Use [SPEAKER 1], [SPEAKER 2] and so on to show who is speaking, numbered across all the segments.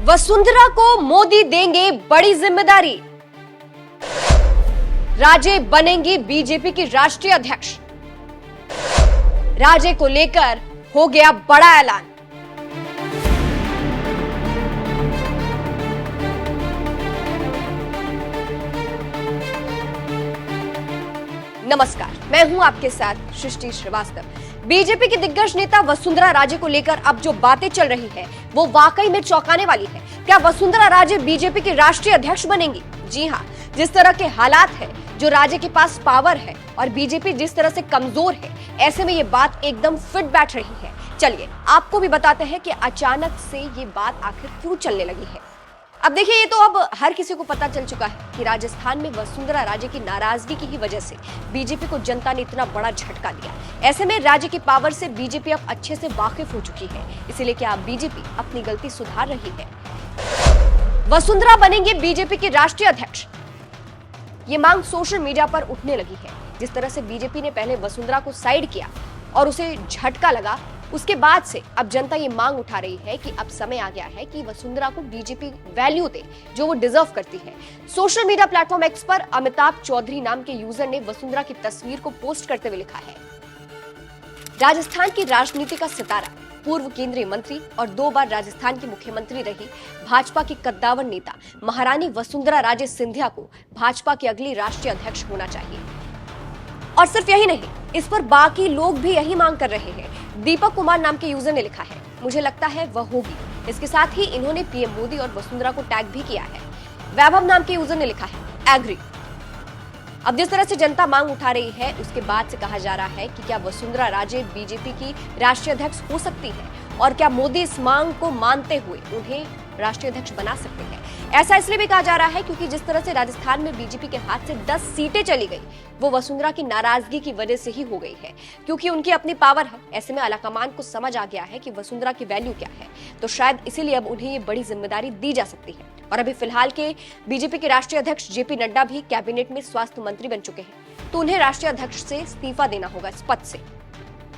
[SPEAKER 1] वसुंधरा को मोदी देंगे बड़ी जिम्मेदारी। राजे बनेंगी बीजेपी की राष्ट्रीय अध्यक्ष। राजे को लेकर हो गया बड़ा ऐलान। नमस्कार, मैं हूं आपके साथ सृष्टि श्रीवास्तव। बीजेपी की दिग्गज नेता वसुंधरा राजे को लेकर अब जो बातें चल रही है वो वाकई में चौंकाने वाली है। क्या वसुंधरा राजे बीजेपी की राष्ट्रीय अध्यक्ष बनेंगी? जी हां, जिस तरह के हालात है, जो राजे के पास पावर है और बीजेपी जिस तरह से कमजोर है, ऐसे में ये बात एकदम फिट बैठ रही है। चलिए आपको भी बताते हैं कि अचानक से ये बात आखिर क्यों चलने लगी है। अब देखिए, ये तो अब हर किसी को पता चल चुका है कि राजस्थान में वसुंधरा राजे की नाराजगी की ही वजह से बीजेपी को जनता ने इतना बड़ा झटका दिया। ऐसे में राज्य की पावर से बीजेपी अब अच्छे से वाकिफ हो चुकी है, इसीलिए क्या बीजेपी अपनी गलती सुधार रही है। वसुंधरा बनेंगे बीजेपी की राष्ट्रीय अध्यक्ष, ये मांग सोशल मीडिया पर उठने लगी है। जिस तरह से बीजेपी ने पहले वसुंधरा को साइड किया और उसे झटका लगा, उसके बाद से अब जनता ये मांग उठा रही है कि अब समय आ गया है कि वसुंधरा को बीजेपी वैल्यू दे जो वो डिजर्व करती है। सोशल मीडिया प्लेटफॉर्म एक्स पर अमिताभ चौधरी नाम के यूजर ने वसुंधरा की तस्वीर को पोस्ट करते हुए लिखा है, राजस्थान की राजनीति का सितारा, पूर्व केंद्रीय मंत्री और 2 बार राजस्थान की मुख्यमंत्री रही भाजपा की कद्दावर नेता महारानी वसुंधरा राजे सिंधिया को भाजपा की अगली राष्ट्रीय अध्यक्ष होना चाहिए। और सिर्फ यही नहीं, इस पर बाकी लोग भी यही मांग कर रहे हैं। दीपक कुमार नाम के यूजर ने लिखा है, मुझे लगता है वह होगी। इसके साथ ही इन्होंने पीएम मोदी और वसुंधरा को टैग भी किया है। वैभव नाम के यूजर ने लिखा है, एग्री। अब जिस तरह से जनता मांग उठा रही है, उसके बाद से कहा जा रहा है कि क्या वसुंधरा राजे बीजेपी की राष्ट्रीय अध्यक्ष हो सकती है और क्या मोदी इस मांग को मानते हुए उन्हें राष्ट्रीय अध्यक्ष बना सकते हैं। ऐसा इसलिए भी कहा जा रहा है क्योंकि जिस तरह से राजस्थान में बीजेपी के हाथ से 10 सीटें चली गई, वो वसुंधरा की नाराजगी की वजह से ही हो गई है, क्योंकि उनकी अपनी पावर है। ऐसे में आलाकमान को समझ आ गया है कि वसुंधरा की वैल्यू क्या है, तो शायद इसीलिए अब उन्हें ये बड़ी जिम्मेदारी दी जा सकती है। और अभी फिलहाल के बीजेपी के राष्ट्रीय अध्यक्ष जेपी नड्डा भी कैबिनेट में स्वास्थ्य मंत्री बन चुके हैं, तो उन्हें राष्ट्रीय अध्यक्ष से इस्तीफा देना होगा इस पद से।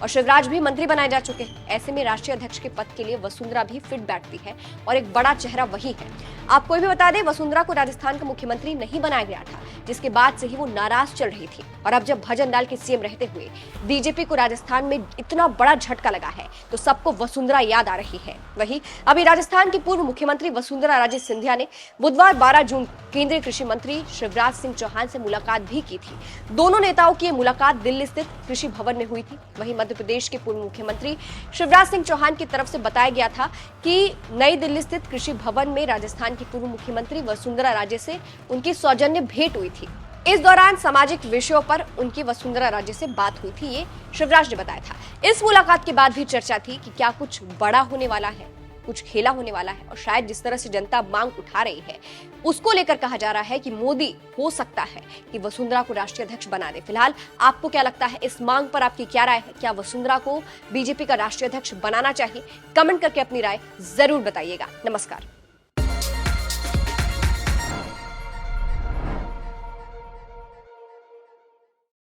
[SPEAKER 1] और शिवराज भी मंत्री बनाए जा चुके हैं। ऐसे में राष्ट्रीय अध्यक्ष के पद के लिए वसुंधरा भी फिट बैठती है और एक बड़ा चेहरा वही है। आपको भी बता दें, वसुंधरा को राजस्थान का मुख्यमंत्री नहीं बनाया गया था, जिसके बाद से ही वो नाराज चल रही थी। और अब जब भजन लाल के सीएम रहते हुए बीजेपी को राजस्थान में इतना बड़ा झटका लगा है, तो सबको वसुंधरा याद आ रही है। वही अभी राजस्थान की पूर्व मुख्यमंत्री वसुंधरा राजे सिंधिया ने बुधवार 12 जून केंद्रीय कृषि मंत्री शिवराज सिंह चौहान से मुलाकात भी की थी। दोनों नेताओं की मुलाकात दिल्ली स्थित कृषि भवन में हुई थी। वहीं मध्य प्रदेश के पूर्व मुख्यमंत्री शिवराज सिंह चौहान की तरफ से बताया गया था कि नई दिल्ली स्थित कृषि भवन में राजस्थान की पूर्व मुख्यमंत्री वसुंधरा राजे से उनकी सौजन्य भेंट हुई थी। इस दौरान सामाजिक विषयों पर उनकी वसुंधरा राजे से बात हुई थी, ये शिवराज ने बताया था। इस मुलाकात के बाद भी चर्चा थी कि क्या कुछ बड़ा होने वाला है, कुछ खेला होने वाला है। और शायद जिस तरह से जनता मांग उठा रही है, उसको लेकर कहा जा रहा है कि मोदी हो सकता है कि वसुंधरा को राष्ट्रीय अध्यक्ष बना दे। फिलहाल आपको क्या लगता है, इस मांग पर आपकी क्या राय है? क्या वसुंधरा को बीजेपी का राष्ट्रीय अध्यक्ष बनाना चाहिए? कमेंट करके अपनी राय जरूर बताइएगा। नमस्कार।